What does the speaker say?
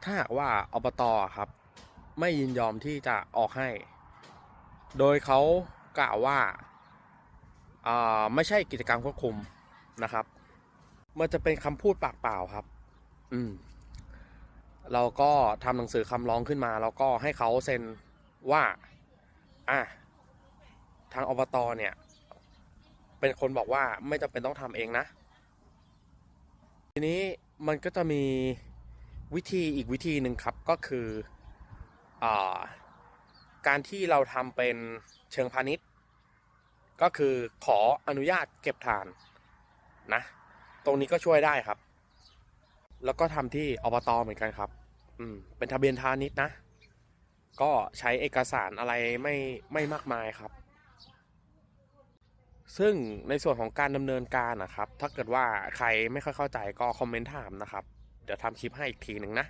ถ้าหากว่าอบตครับไม่ยินยอมที่จะออกให้ โดยเขากล่าวว่าไม่ใช่กิจกรรมควบคุมนะครับมันจะเป็นคำพูดปากเปล่าครับอืมเราก็ทำหนังสือคำร้องขึ้นมาแล้วก็ให้เขาเซ็นว่าอ่ะทางอบตเนี่ยเป็นคนบอกว่าไม่จำเป็นต้องทำเองนะทีนี้มันก็จะมีวิธีอีกวิธีหนึ่งครับก็คืออ่าการที่เราทำเป็นเชิงพาณิชย์ก็คือขออนุญาตเก็บถ่านนะตรงนี้ก็ช่วยได้ครับแล้วก็ทำที่อบตเหมือนกันครับเป็นทะเบียนพาณิชย์นะก็ใช้เอกสารอะไรไม่มากมายครับซึ่งในส่วนของการดำเนินการนะครับถ้าเกิดว่าใครไม่ค่อยเข้าใจก็คอมเมนต์ถามนะครับเดี๋ยวทำคลิปให้อีกทีหนึ่งนะ